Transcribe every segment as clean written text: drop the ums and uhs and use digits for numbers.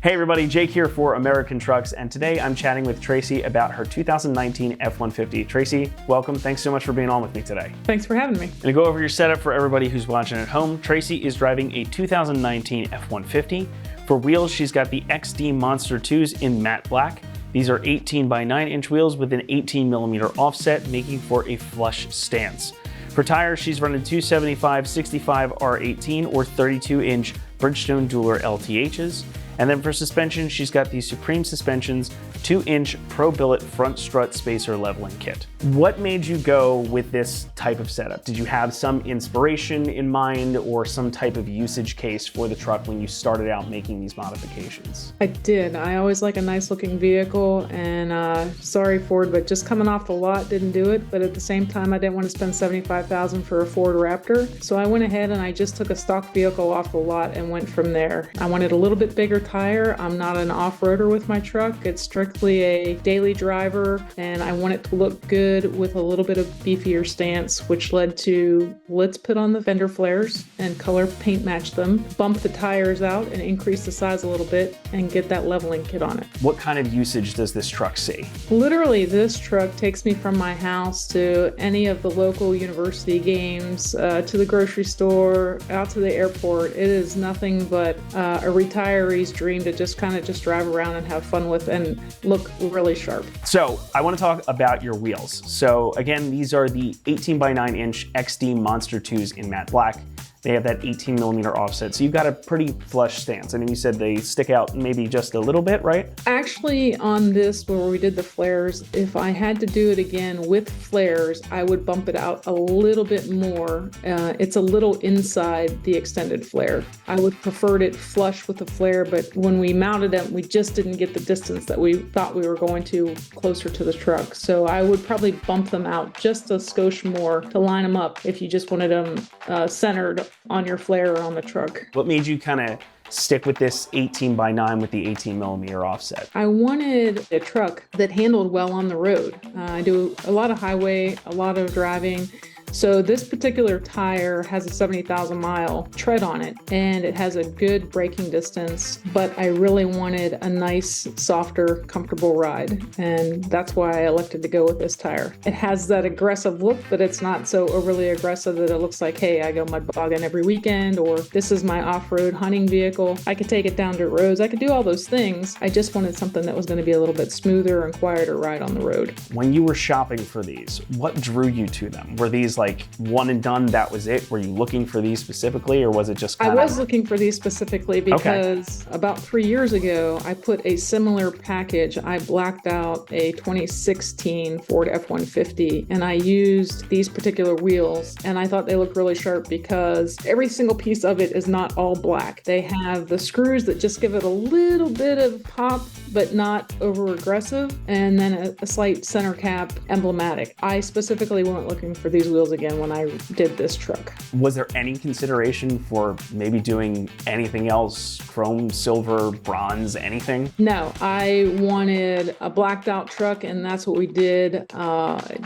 Hey everybody, Jake here for American Trucks, and today I'm chatting with Tracie about her 2019 F-150. Tracie, welcome. Thanks so much for being on with me today. Thanks for having me. I'm gonna go over your setup for everybody who's watching at home. Tracie is driving a 2019 F-150. For wheels, she's got the XD Monster 2s in matte black. These are 18 by 9 inch wheels with an 18mm offset, making for a flush stance. For tires, she's running 275 65 R18 or 32-inch Bridgestone Dueler LTHs. And then for suspension, she's got the Supreme Suspensions 2-inch Pro Billet front strut spacer leveling kit. What made you go with this type of setup? Did you have some inspiration in mind or some type of usage case for the truck when you started out making these modifications? I did. I always like a nice looking vehicle, and sorry Ford, but just coming off the lot didn't do it. But at the same time, I didn't want to spend $75,000 for a Ford Raptor. So I went ahead and I just took a stock vehicle off the lot and went from there. I wanted a little bit bigger tire. I'm not an off-roader with my truck. It's strictly a daily driver, and I want it to look good with a little bit of beefier stance, which led to let's put on the fender flares and color paint match them, bump the tires out and increase the size a little bit and get that leveling kit on it. What kind of usage does this truck see? Literally, this truck takes me from my house to any of the local university games, to the grocery store, out to the airport. It is nothing but a retiree's dream to just drive around and have fun with and look really sharp. So I want to talk about your wheels. So again, these are the 18 by 9 inch XD Monster 2s in matte black. They have that 18mm offset, so you've got a pretty flush stance. And you said they stick out maybe just a little bit, right? Actually, on this, where we did the flares, if I had to do it again with flares, I would bump it out a little bit more. It's a little inside the extended flare. I would prefer it flush with the flare, but when we mounted them, we just didn't get the distance that we thought we were going to closer to the truck. So I would probably bump them out just a skosh more to line them up if you just wanted them centered on your flare or on the truck. What made you kind of stick with this 18 by 9 with the 18mm offset? I wanted a truck that handled well on the road. I do a lot of highway, a lot of driving. So this particular tire has a 70,000 mile tread on it, and it has a good braking distance, but I really wanted a nice, softer, comfortable ride. And that's why I elected to go with this tire. It has that aggressive look, but it's not so overly aggressive that it looks like, hey, I go mud bogging every weekend, or this is my off-road hunting vehicle. I could take it down dirt roads. I could do all those things. I just wanted something that was going to be a little bit smoother and quieter ride on the road. When you were shopping for these, what drew you to them? Were these like one and done, that was it? Were you looking for these specifically, or was it just I was looking for these specifically because about 3 years ago, I put a similar package. I blacked out a 2016 Ford F-150, and I used these particular wheels, and I thought they looked really sharp because every single piece of it is not all black. They have the screws that just give it a little bit of pop, but not over aggressive, and then a slight center cap emblematic. I specifically went looking for these wheels again when I did this truck. Was there any consideration for maybe doing anything else? Chrome, silver, bronze, anything? No, I wanted a blacked out truck, and that's what we did.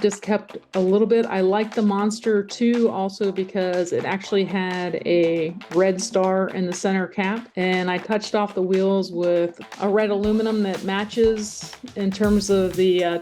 Just kept a little bit. I liked the Monster 2 also because it actually had a red star in the center cap, and I touched off the wheels with a red aluminum that matches in terms of the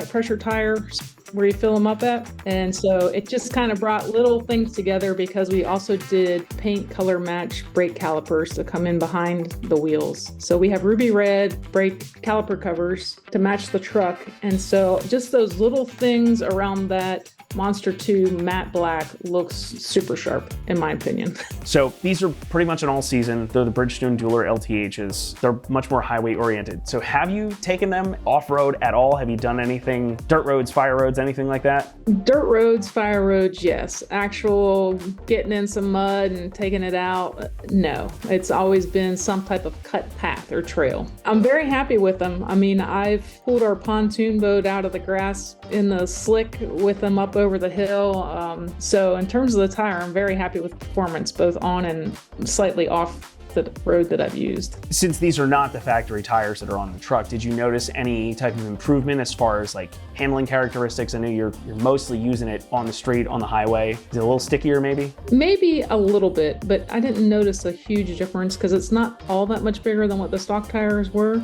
pressure tires where you fill them up at. And so it just kind of brought little things together because we also did paint color match brake calipers to come in behind the wheels. So we have ruby red brake caliper covers to match the truck. And so just those little things around that Monster 2 matte black looks super sharp, in my opinion. So these are pretty much an all season. They're the Bridgestone Dueler LTHs. They're much more highway oriented. So have you taken them off-road at all? Have you done anything, dirt roads, fire roads, anything like that? Dirt roads, fire roads, yes. Actual getting in some mud and taking it out, no. It's always been some type of cut path or trail. I'm very happy with them. I mean, I've pulled our pontoon boat out of the grass in the slick with them up over the hill. So in terms of the tire, I'm very happy with performance, both on and slightly off road that I've used. Since these are not the factory tires that are on the truck, did you notice any type of improvement as far as like handling characteristics? I know you're mostly using it on the street, on the highway. Is it a little stickier maybe? Maybe a little bit, but I didn't notice a huge difference because it's not all that much bigger than what the stock tires were.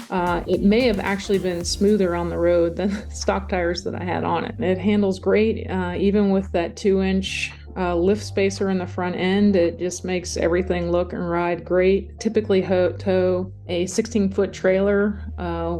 It may have actually been smoother on the road than the stock tires that I had on it. It handles great, even with that 2-inch lift spacer in the front end. It just makes everything look and ride great. Typically tow a 16-foot trailer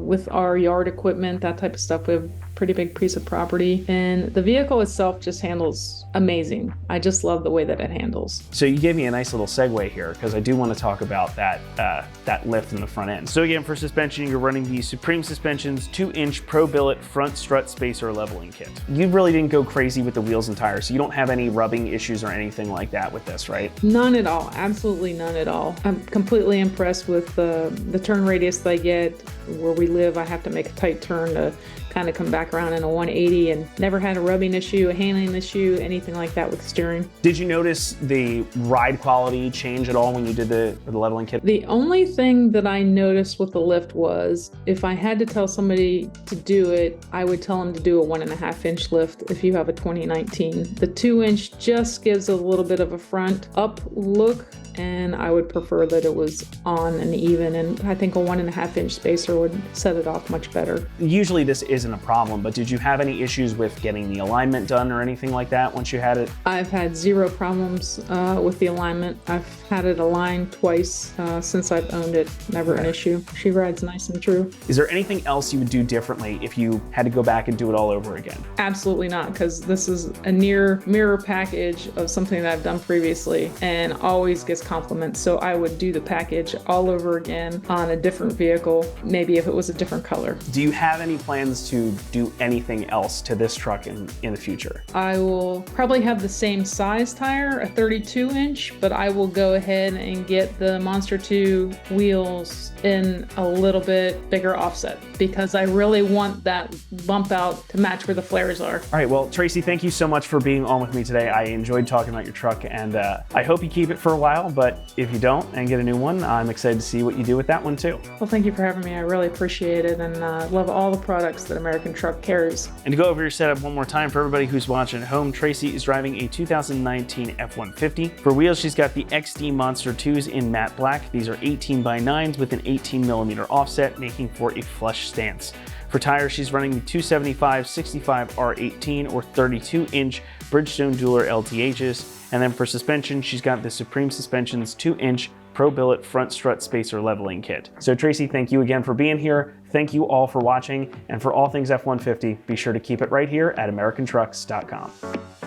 with our yard equipment, that type of stuff. We have a pretty big piece of property, and the vehicle itself just handles amazing. I just love the way that it handles. So you gave me a nice little segue here, because I do want to talk about that lift in the front end. So again, for suspension, you're running the Supreme Suspension's 2-inch Pro Billet front strut spacer leveling kit. You really didn't go crazy with the wheels and tires, so you don't have any rubbing issues or anything like that with this, right? None at all. Absolutely none at all. I'm completely impressed with the turn radius that I get. Where we live, I have to make a tight turn to kind of come back around in a 180, and never had a rubbing issue, a handling issue, anything like that with steering. Did you notice the ride quality change at all when you did the leveling kit? The only thing that I noticed with the lift was if I had to tell somebody to do it, I would tell them to do a 1.5-inch lift if you have a 2019. The 2-inch just gives a little bit of a front up look, and I would prefer that it was on and even, and I think a 1.5-inch spacer would set it off much better. Usually this isn't a problem, but did you have any issues with getting the alignment done or anything like that once you had it? I've had zero problems with the alignment. I've had it aligned twice since I've owned it. Never an issue. She rides nice and true. Is there anything else you would do differently if you had to go back and do it all over again? Absolutely not, because this is a near mirror package of something that I've done previously and always gets compliments. So I would do the package all over again on a different vehicle, maybe if it was a different color. Do you have any plans to do anything else to this truck in the future? I will probably have the same size tire, a 32-inch, but I will go ahead and get the Monster 2 wheels in a little bit bigger offset because I really want that bump out to match where the flares are. All right, well, Tracie, thank you so much for being on with me today. I enjoyed talking about your truck, and I hope you keep it for a while, but if you don't and get a new one, I'm excited to see what you do with that one too. Well, thank you for having me. I really appreciate it, and love all the products that American Truck carries. And to go over your setup one more time for everybody who's watching at home, Tracie is driving a 2019 F150. For wheels, she's got the XD Monster 2s in matte black. These are 18x9s with an 18mm offset, making for a flush stance. For tires, she's running the 275 65 R18 or 32-inch Bridgestone Dueler LTHs. And then for suspension, she's got the Supreme Suspension's 2-inch Pro Billet front strut spacer leveling kit. So Tracie, thank you again for being here. Thank you all for watching. And for all things F-150, be sure to keep it right here at AmericanTrucks.com.